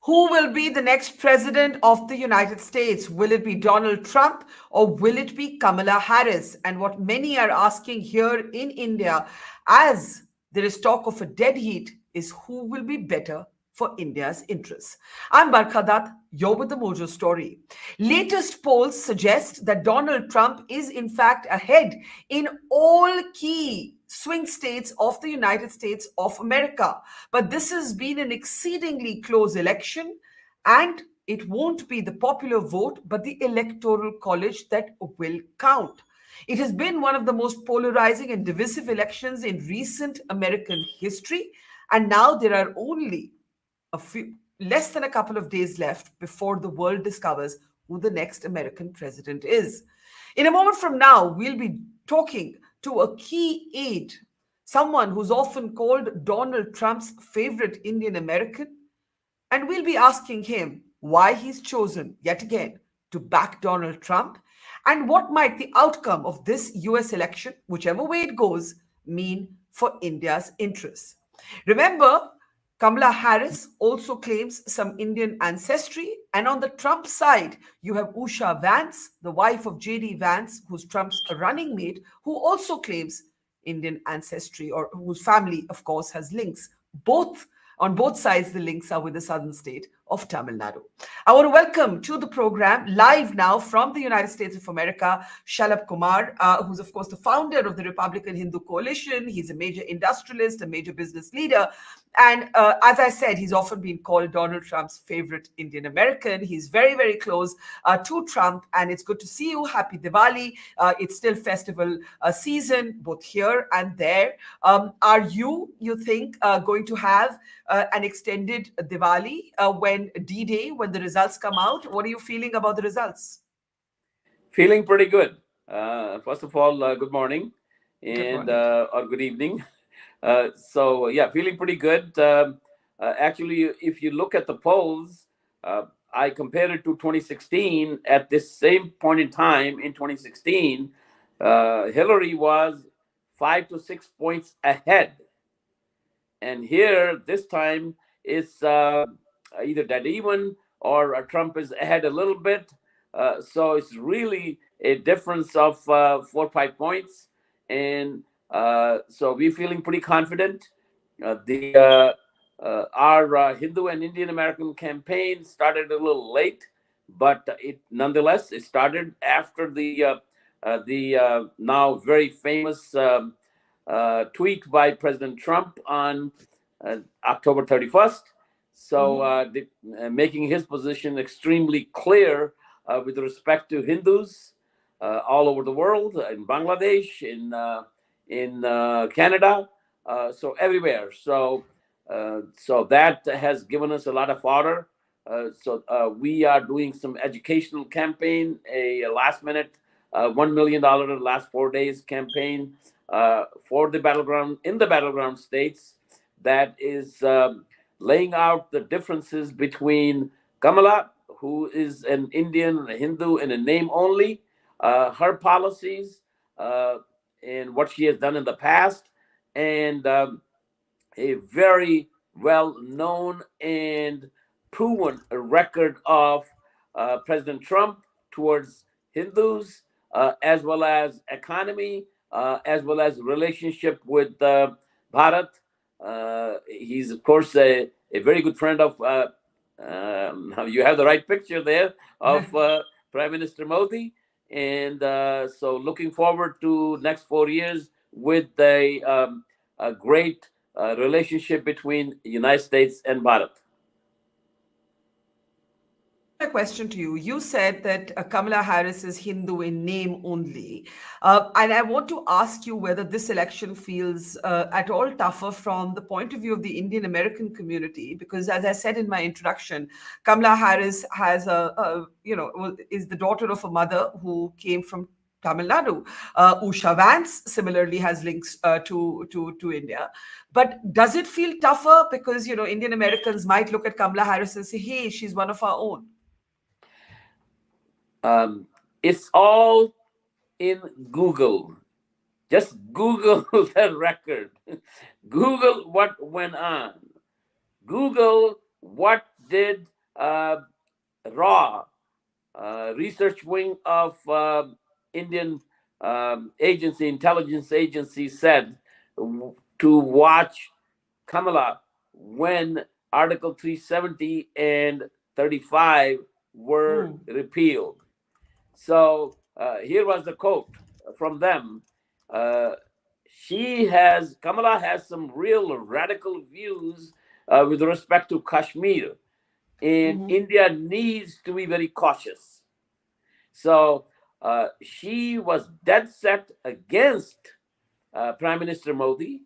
Who will be the next president of the United States? Will it be Donald Trump or will it be Kamala Harris? And what many are asking here in India, as there is talk of a dead heat, is who will be better for India's interests. I'm Barkha Dutt, you're with the Mojo story. Latest polls suggest that Donald Trump is in fact ahead in all key swing states of the United States of America. But this has been an exceedingly close election, and it won't be the popular vote, but the electoral college that will count. It has been one of the most polarizing and divisive elections in recent American history, and now there are only less than a couple of days left before the world discovers who the next American president is. In a moment from now, we'll be talking to a key aide, someone who's often called Donald Trump's favorite Indian American, and we'll be asking him why he's chosen yet again to back Donald Trump and what might the outcome of this US election, whichever way it goes, mean for India's interests. Remember, Kamala Harris also claims some Indian ancestry. And on the Trump side, you have Usha Vance, the wife of J.D. Vance, who's Trump's running mate, who also claims Indian ancestry, or whose family, of course, has links. On both sides, the links are with the southern state of Tamil Nadu. I want to welcome to the program, live now from the United States of America, Shalabh Kumar, who's, of course, the founder of the Republican Hindu Coalition. He's a major industrialist, a major business leader. And as I said, he's often been called Donald Trump's favorite Indian American. He's very, very close to Trump. And it's good to see you. Happy Diwali. It's still festival season, both here and there. Are you think, going to have an extended Diwali when D-Day, when the results come out? What are you feeling about the results? Feeling pretty good. First of all, good morning and or good evening. Feeling pretty good. Actually, if you look at the polls, I compared it to 2016. At this same point in time in 2016, Hillary was 5 to 6 points ahead. And here, this time, it's either dead even or Trump is ahead a little bit. So it's really a difference of 4 or 5 points. And so we're feeling pretty confident. Our Hindu and Indian American campaign started a little late, but nonetheless, it started after the now very famous tweet by President Trump on October 31st. So making his position extremely clear with respect to Hindus all over the world, in Bangladesh, in Canada, so everywhere. So that has given us a lot of fodder. We are doing some educational campaign, a last minute $1 million last 4 days campaign for the battleground states that is laying out the differences between Kamala, who is an Indian, a Hindu in a name only, her policies and what she has done in the past, and a very well-known and proven record of President Trump towards Hindus, as well as economy, as well as relationship with Bharat. He's, of course, a very good friend of, you have the right picture there, of Prime Minister Modi. And so looking forward to next 4 years with a great relationship between the United States and Bharat. A question to you. You said that Kamala Harris is Hindu in name only. And I want to ask you whether this election feels at all tougher from the point of view of the Indian American community, because as I said in my introduction, Kamala Harris has is the daughter of a mother who came from Tamil Nadu. Usha Vance similarly has links to India. But does it feel tougher because, Indian Americans might look at Kamala Harris and say, hey, she's one of our own? It's all in Google. Just Google the record. Google what went on. Google what did uh, raw research wing of Indian intelligence agency said to watch Kamala when Article 370 and 35 were Hmm. repealed. So here was the quote from them. Uh, Kamala has some real radical views with respect to Kashmir, and Hmm. India needs to be very cautious. So she was dead set against Prime Minister Modi.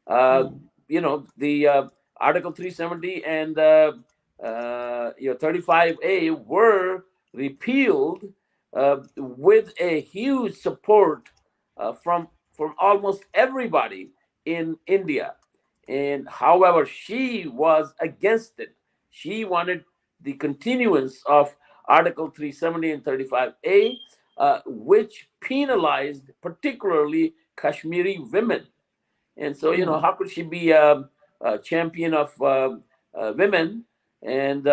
Uh, Hmm. the Article 370 and 35A were repealed with a huge support from almost everybody in India. And however, she was against it. She wanted the continuance of Article 370 and 35A, which penalized particularly Kashmiri women. And so, Hmm. how could she be a champion of women and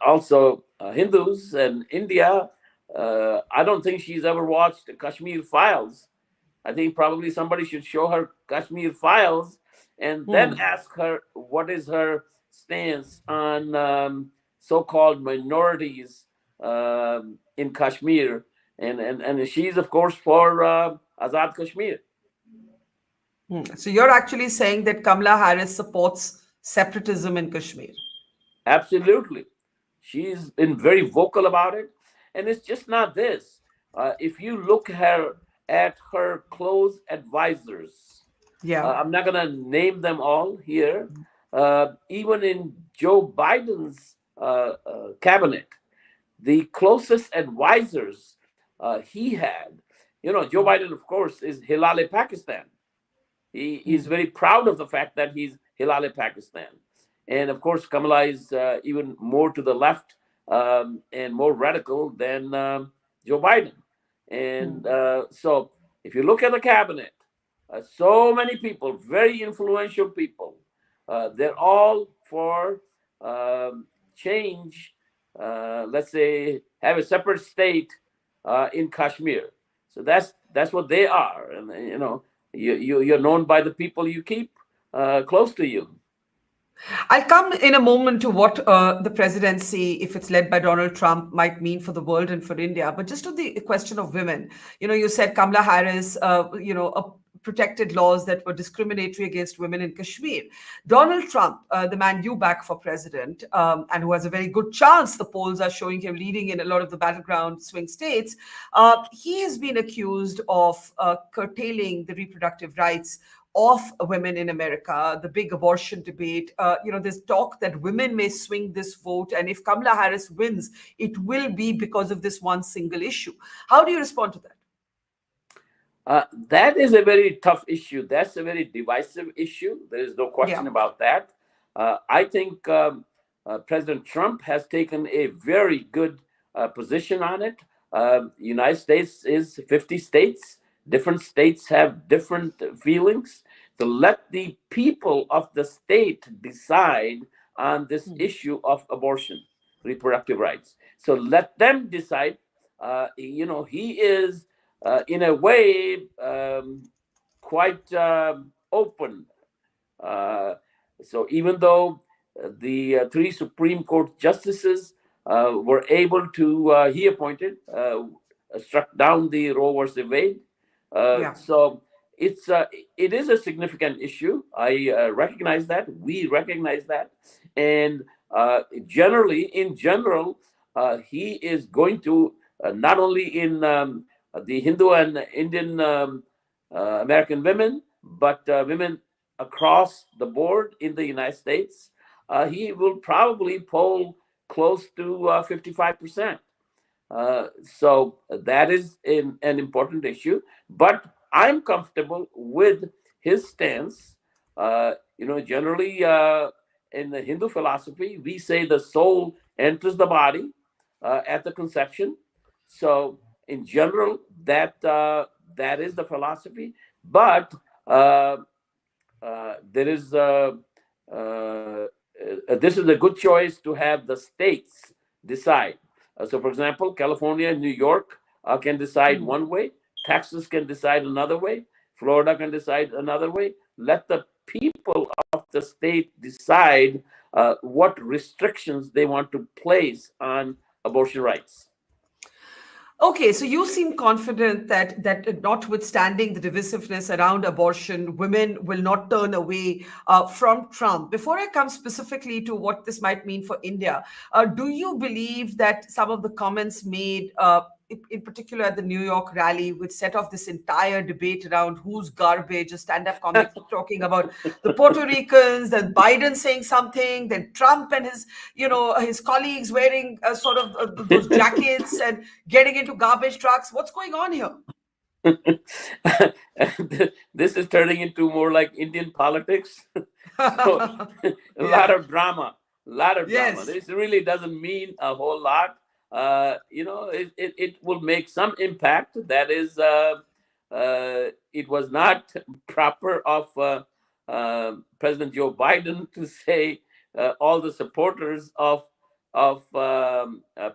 also Hindus and India? I don't think she's ever watched Kashmir Files. I think probably somebody should show her Kashmir Files and then Hmm. ask her what is her stance on so-called minorities in Kashmir, and she's of course for Azad Kashmir. Hmm. So you're actually saying that Kamala Harris supports separatism in Kashmir. Absolutely. She's been very vocal about it. And it's just not this. If you look at her close advisors, Yeah. I'm not going to name them all here. Even in Joe Biden's cabinet, the closest advisors he had, Joe Biden, of course, is Hilal Pakistan. He is Hmm. very proud of the fact that he's Hilal Pakistan. And of course, Kamala is even more to the left and more radical than Joe Biden. And Hmm. so, if you look at the cabinet, so many people, very influential people, they're all for change. Let's say have a separate state in Kashmir. So that's what they are, and you're known by the people you keep close to you. I'll come in a moment to what the presidency, if it's led by Donald Trump, might mean for the world and for India. But just to the question of women, you said Kamala Harris, protected laws that were discriminatory against women in Kashmir. Donald Trump, the man you back for president, and who has a very good chance, the polls are showing him leading in a lot of the battleground swing states, he has been accused of curtailing the reproductive rights of women in America, the big abortion debate. There's talk that women may swing this vote, and if Kamala Harris wins, it will be because of this one single issue. How do you respond to that? That is a very tough issue. That's a very divisive issue. There is no question Yeah. about that. I think President Trump has taken a very good position on it. United States is 50 states. Different states have different feelings. So let the people of the state decide on this Hmm. issue of abortion, reproductive rights. So let them decide. He is in a way quite open. Uh, so even though the three Supreme Court justices were able to, he appointed, struck down the Roe versus Wade. Yeah. So it's it is a significant issue. I recognize that. We recognize that, and in general, he is going to not only in the Hindu and Indian American women, but women across the board in the United States, he will probably poll close to 55%. So that is an important issue. But I'm comfortable with his stance. Generally in the Hindu philosophy, we say the soul enters the body at the conception. So in general, that is the philosophy. But there is this is a good choice to have the states decide. So, for example, California and New York can decide Hmm. one way, Texas can decide another way, Florida can decide another way. Let the people of the state decide what restrictions they want to place on abortion rights. Okay, so you seem confident that notwithstanding the divisiveness around abortion, women will not turn away from Trump. Before I come specifically to what this might mean for India, do you believe that some of the comments made, in particular at the New York rally, which set off this entire debate around who's garbage, a stand-up comic talking about the Puerto Ricans, then Biden saying something, then Trump and his colleagues wearing sort of those jackets and getting into garbage trucks. What's going on here? This is turning into more like Indian politics. So a lot Yeah. of drama, a lot of drama. Yes. This really doesn't mean a whole lot. It will make some impact. That is, it was not proper of President Joe Biden to say all the supporters of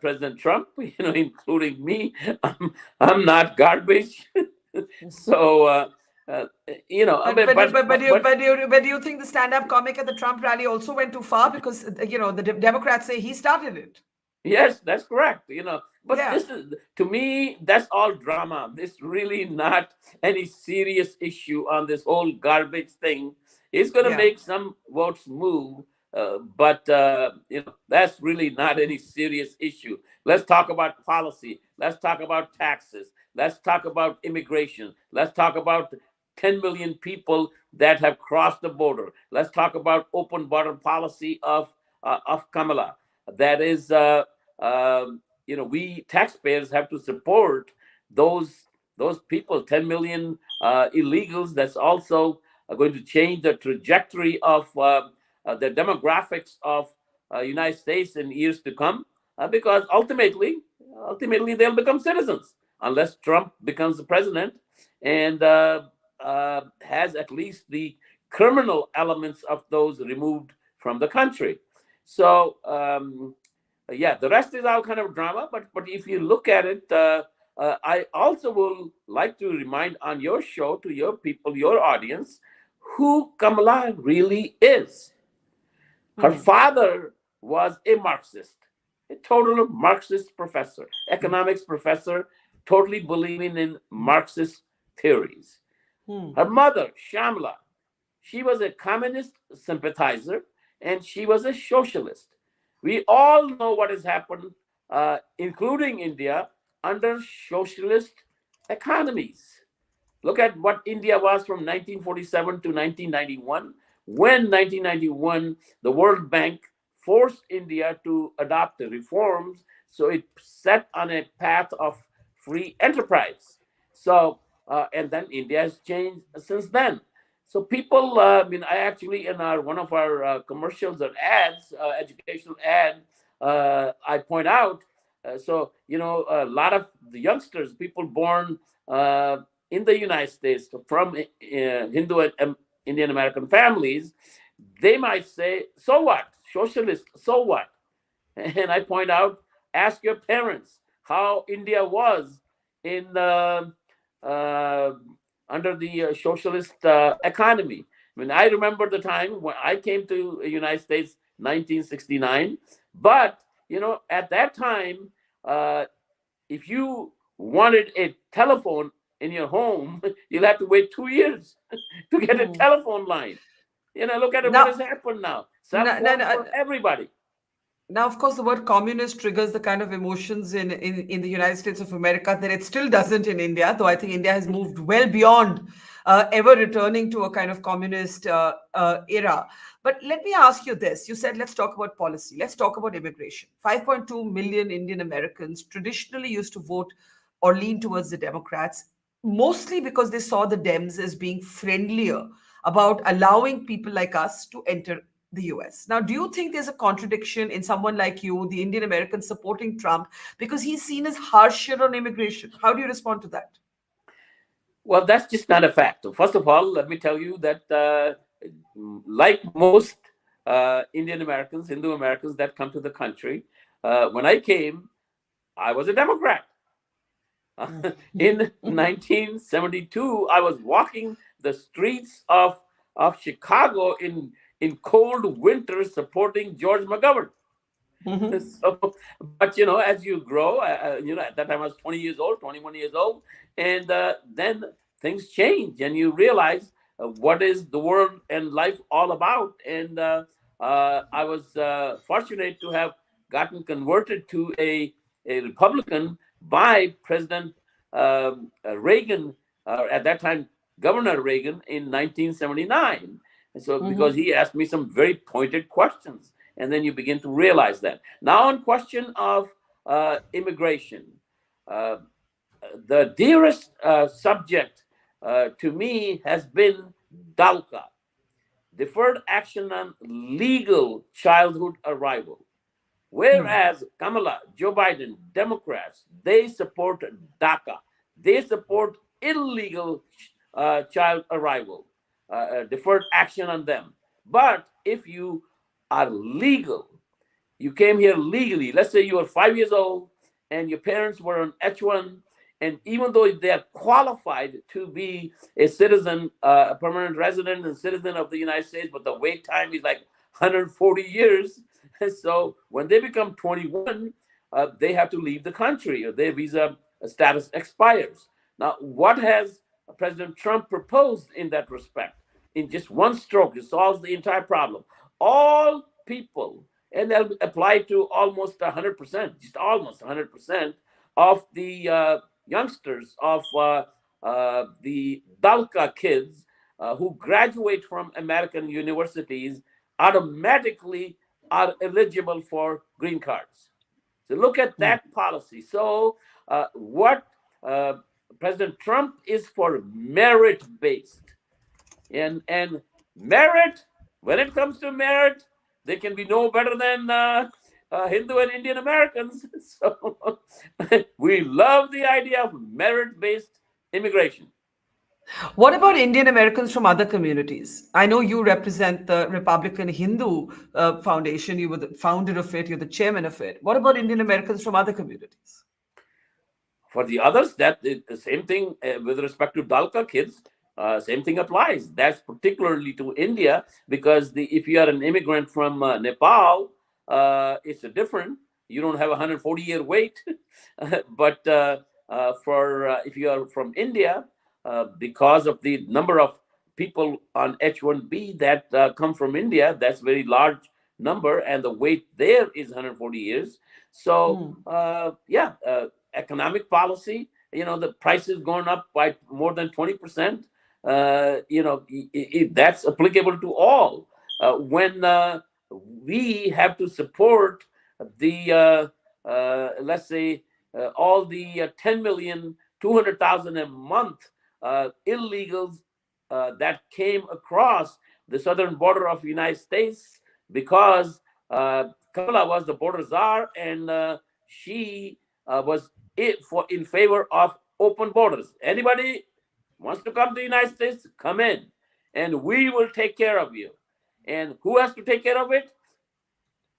President Trump, including me, I'm not garbage. So, uh, I mean, But do you think the stand-up comic at the Trump rally also went too far because the Democrats say he started it? yes, that's correct. But Yeah. this is, to me, that's all drama. This really not any serious issue on this whole garbage thing. It's going to Yeah. make some votes move, but that's really not any serious issue. Let's talk about policy. Let's talk about taxes. Let's talk about immigration. Let's talk about 10 million people that have crossed the border. Let's talk about open border policy of Kamala. That is, we taxpayers have to support those people, 10 million illegals. That's also going to change the trajectory of the demographics of United States in years to come, because ultimately they'll become citizens unless Trump becomes the president and has at least the criminal elements of those removed from the country. So yeah, the rest is all kind of drama. But if you look at it, I also will like to remind on your show to your people, your audience, who Kamala really is. Her Hmm. father was a Marxist, a total Marxist professor, economics professor, totally believing in Marxist theories. Hmm. Her mother, Shamla, she was a communist sympathizer and she was a socialist. We all know what has happened, including India, under socialist economies. Look at what India was from 1947 to 1991. When 1991, the World Bank forced India to adopt the reforms, so it set on a path of free enterprise. So, and then India has changed since then. So people, I actually in our one of our commercials or ads, educational ad, I point out. A lot of the youngsters, people born in the United States from Hindu and Indian American families, they might say, "So what? Socialist? So what?" And I point out, ask your parents how India was in uh, under the socialist economy. I mean, I remember the time when I came to the United States, 1969. But at that time, uh, if you wanted a telephone in your home, you'll have to wait 2 years to get a Hmm. telephone line. Look at what has Now, happened now. Cell no, no, phone no, for everybody. now, of course, the word communist triggers the kind of emotions in the United States of America that it still doesn't in India, though I think India has moved well beyond ever returning to a kind of communist era. But let me ask you this. You said, let's talk about policy. Let's talk about immigration. 5.2 million Indian Americans traditionally used to vote or lean towards the Democrats, mostly because they saw the Dems as being friendlier about allowing people like us to enter the US. Now, do you think there's a contradiction in someone like you, the Indian American, supporting Trump because he's seen as harsher on immigration? How do you respond to that? Well, that's just not a fact. First of all, let me tell you that, like most Indian Americans, Hindu Americans that come to the country. When I came, I was a Democrat. In 1972, I was walking the streets of Chicago in cold winter supporting George McGovern. Mhm. So, but as you grow, at that time I was 20 years old, 21 years old, and then things change, and you realize what is the world and life all about. And I was fortunate to have gotten converted to a Republican by President Reagan, at that time Governor Reagan, in 1979. And so, because Mhm. he asked me some very pointed questions, and then you begin to realize that. Now, on question of immigration, uh, the dearest subject to me has been DALCA, Deferred Action on Legal Childhood Arrival. Hmm. Whereas Kamala, Joe Biden, Democrats, they support DACA. They support illegal child arrival, deferred action on them. But if you are legal, you came here legally. Let's say you were 5 years old and your parents were on H1, and even though they are qualified to be a citizen, a permanent resident and citizen of the United States, but the wait time is like 140 years. And so when they become 21, they have to leave the country, or their visa status expires. Now, what has President Trump proposed in that respect? In just one stroke, it solves the entire problem. All people, and they'll apply to almost 100%, just almost 100% of the youngsters of the DALCA kids who graduate from American universities automatically are eligible for green cards. So look at Hmm. that policy. So what uh, President Trump is for merit based, and merit, when it comes to merit, they can be no better than Hindu and Indian Americans. So we love the idea of merit based immigration. What about Indian Americans from other communities? I know you represent the Republican Hindu Foundation. You were the founder of it. You're the chairman of it. What about Indian Americans from other communities? For the others, that is the same thing with respect to Dalka kids. Same thing applies. That's particularly to India, because if you are an immigrant from Nepal, it's a different. You don't have a 140-year wait. But for if you are from India, because of the number of people on H1B that come from India, that's very large number, and the wait there is 140 years. So Hmm. yeah, economic policy, the price is going up by more than 20%. That's applicable to all. When we have to support the let's say all the 10 million 200,000 a month illegals that came across the southern border of the United States, because Kamala was the border czar, and she was in favor of open borders. Anybody wants to come to the United States, come in, and we will take care of you. And who has to take care of it?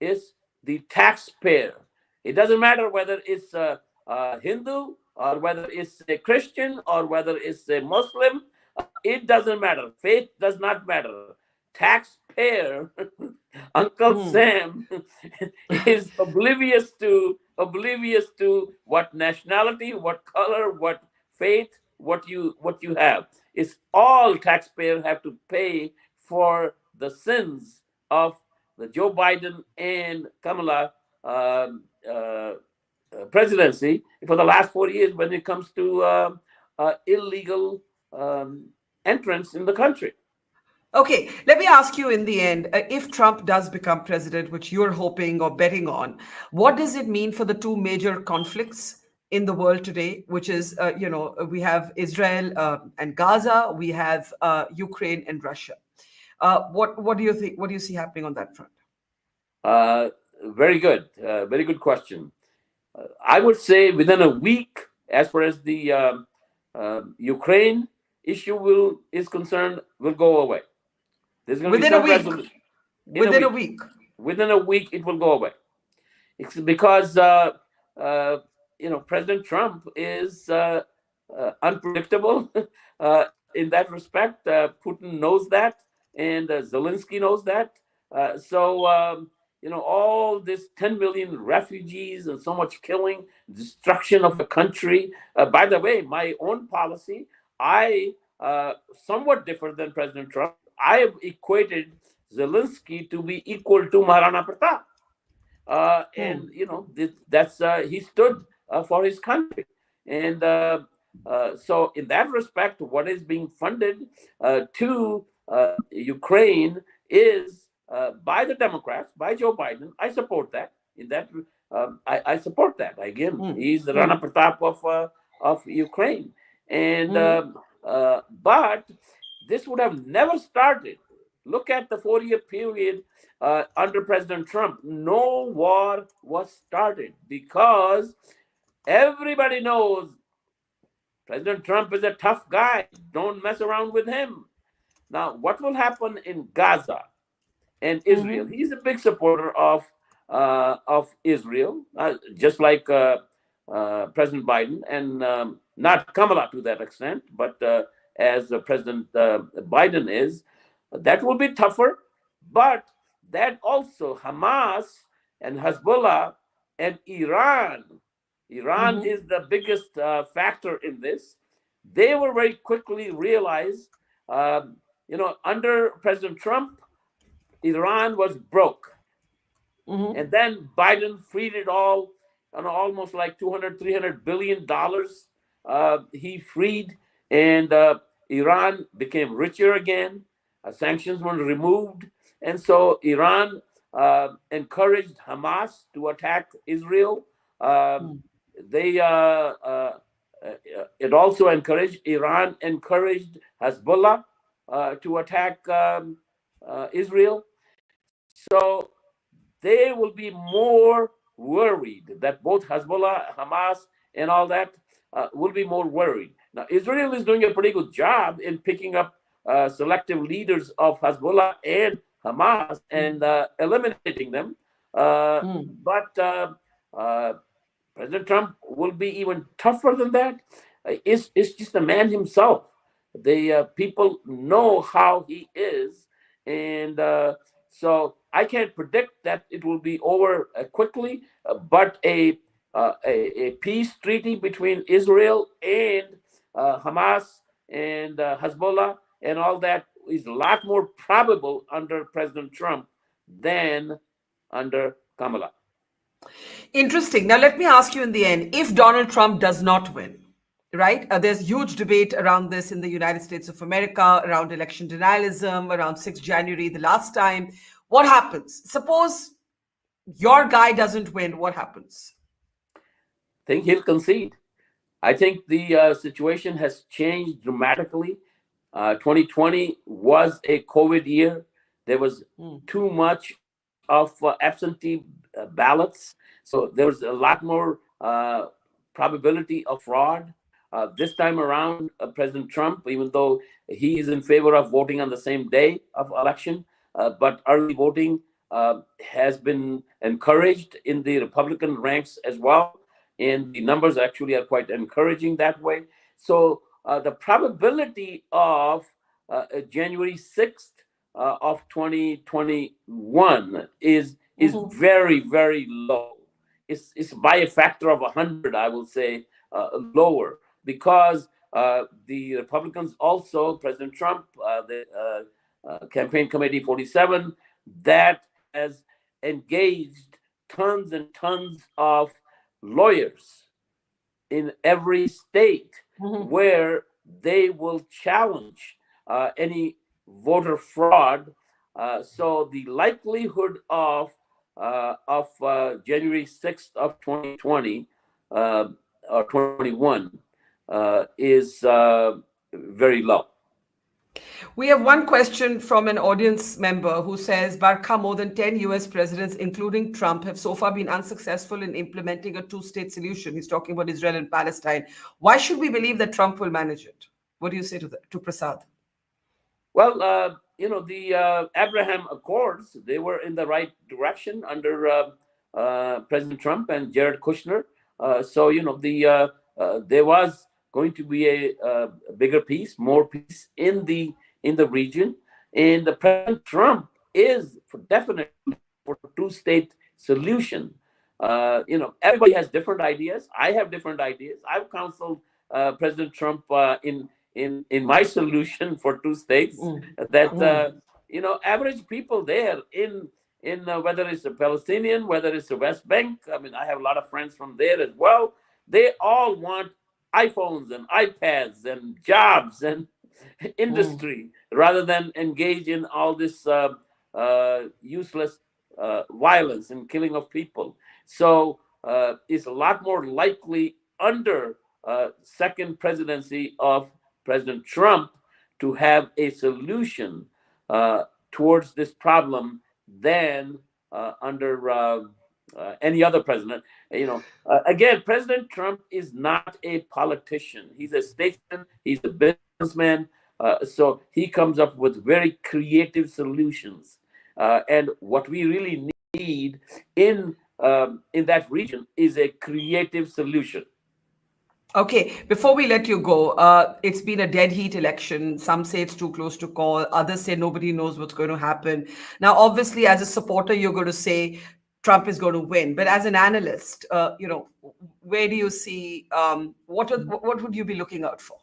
Is the taxpayer. It doesn't matter whether it's a Hindu, or whether it's a Christian, or whether it's a Muslim. It doesn't matter. Faith does not matter. Taxpayer, Uncle Hmm. Sam, is oblivious to what nationality, what color, what faith, what you have. It's all taxpayers have to pay for the sins of the Joe Biden and Kamala presidency for the last 4 years when it comes to illegal um, entrance in the country. Okay, let me ask you in the end, if Trump does become president, which you're hoping or betting on, what does it mean for the two major conflicts in the world today, which is, we have Israel and Gaza, we have Ukraine and Russia. What do you think? What do you see happening on that front? Uh, very good question. I would say within a week, as far as the Ukraine issue is concerned, will go away. There's going to be Within a some week. resolution. in a Within a week. week. Within a week, it will go away. It's because uh, President Trump is unpredictable in that respect. Putin knows that, and Zelensky knows that. All this 10 million refugees and so much killing, destruction of a country. By the way, my own policy, I somewhat different than President Trump. I have equated Zelensky to be equal to Maharana Pratap. And Hmm. that's he stood for his country, and so in that respect, what is being funded to Ukraine is by the Democrats, by Joe Biden. I support that. In that, I support that. Again, Hmm. he's the Rana Hmm. Pratap of Ukraine, and Hmm. but this would have never started. Look at the 4-year period under President Trump. No war was started because everybody knows President Trump is a tough guy. Don't mess around with him. Now, what will happen in Gaza and Israel? Hmm. He's a big supporter of Israel, just like President Biden, and not Kamala to that extent, but as President Biden is. That will be tougher, but that also Hamas and Hezbollah and Iran. Iran Hmm. is the biggest factor in this. They will very quickly realize, under President Trump, Iran was broke. Hmm. And then Biden freed it all, almost like 200, $300 billion. He freed, and Iran became richer again. Sanctions were removed. And so Iran encouraged Hamas to attack Israel. Um, they It also encouraged Iran encouraged Hezbollah to attack Israel. So they will be more worried that both Hezbollah, Hamas, and all that will be more worried. Now, Israel is doing a pretty good job in picking up selective leaders of Hezbollah and Hamas and eliminating them. Uh, Hmm. but uh, President Trump will be even tougher than that. It's just the man himself. The people know how he is, and so I can't predict that it will be over quickly. But a peace treaty between Israel and Hamas and Hezbollah and all that is a lot more probable under President Trump than under Kamala. Interesting. Now, let me ask you in the end, if Donald Trump does not win, right? There's huge debate around this in the United States of America, around election denialism, around 6th January, the last time. What happens? Suppose your guy doesn't win, what happens? Think he'll concede. I think the situation has changed dramatically. 2020 was a COVID year. There was Hmm. too much of absentee ballots. So there was a lot more probability of fraud. This time around, President Trump, even though he is in favor of voting on the same day of election, but early voting has been encouraged in the Republican ranks as well. And the numbers actually are quite encouraging that way. So the probability of January 6th of 2021 is Mhm. very, very low. It's by a factor of 100, I will say, lower, because the Republicans also, President Trump, the Campaign Committee 47, that has engaged tons and tons of lawyers in every state Mhm. where they will challenge any voter fraud. So the likelihood of January 6th of 2020 uh, or 21 is very low. We have one question from an audience member who says, Barkha, more than 10 US presidents, including Trump, have so far been unsuccessful in implementing a two-state solution. He's talking about Israel and Palestine. Why should we believe that Trump will manage it? What do you say to that, to Prasad? Well, the Abraham Accords, they were in the right direction under President Trump and Jared Kushner. There was going to be a bigger peace, more peace in the region, and the President Trump is definitely for two-state solution. Everybody has different ideas. I have different ideas. I've counseled President Trump in my solution for two states that average people there in whether it's a Palestinian, whether it's the West Bank. I mean, I have a lot of friends from there as well. They all want iPhones and iPads and jobs and industry rather than engage in all this useless violence and killing of people. So it's a lot more likely under second presidency of President Trump to have a solution towards this problem than under any other president. Again, President Trump is not a politician. He's a statesman. He's a businessman. So he comes up with very creative solutions. And what we really need in that region is a creative solution. Okay, before we let you go, it's been a dead heat election. Some say it's too close to call. Others say nobody knows what's going to happen. Now, obviously, as a supporter, you're going to say Trump is going to win. But as an analyst, where do you see, what would you be looking out for?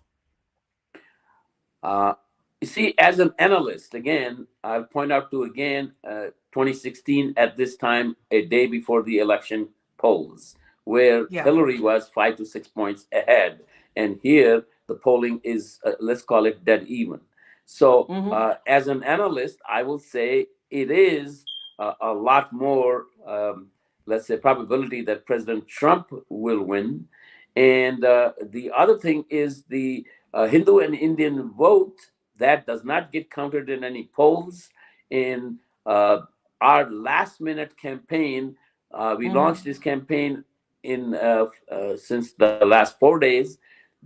You see, as an analyst, again, I'll point out 2016 at this time, a day before the election polls, where Hillary was 5 to 6 points ahead. And here the polling is, let's call it dead even. So as an analyst, I will say it is a lot more, let's say, probability that President Trump will win. And the other thing is the Hindu and Indian vote that does not get counted in any polls. In our last minute campaign, we launched this campaign in since the last 4 days.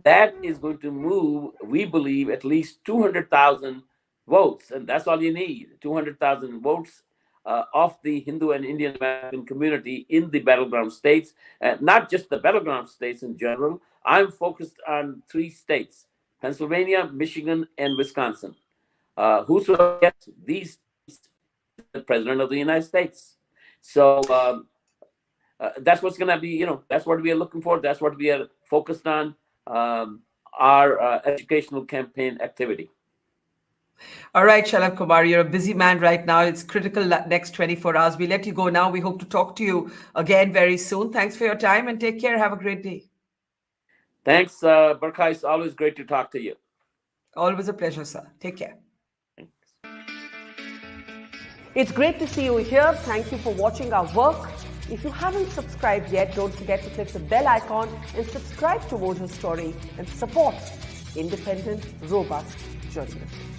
That is going to move, we believe, at least 200,000 votes, and that's all you need, 200,000 votes of the Hindu and Indian American community in the battleground states, not just the battleground states in general. I'm focused on 3 states, Pennsylvania, Michigan, and Wisconsin. Whosoever gets these states is the President of the United States. So that's what's going to be, that's what we are looking for. That's what we are focused on, our educational campaign activity. All right, Shalabh Kumar, you're a busy man right now. It's critical next 24 hours. We let you go now. We hope to talk to you again very soon. Thanks for your time and take care. Have a great day. Thanks, Barkha. It's always great to talk to you. Always a pleasure, sir. Take care. Thanks. It's great to see you here. Thank you for watching our work. If you haven't subscribed yet, don't forget to click the bell icon and subscribe to Mojo Story and support independent, robust journalism.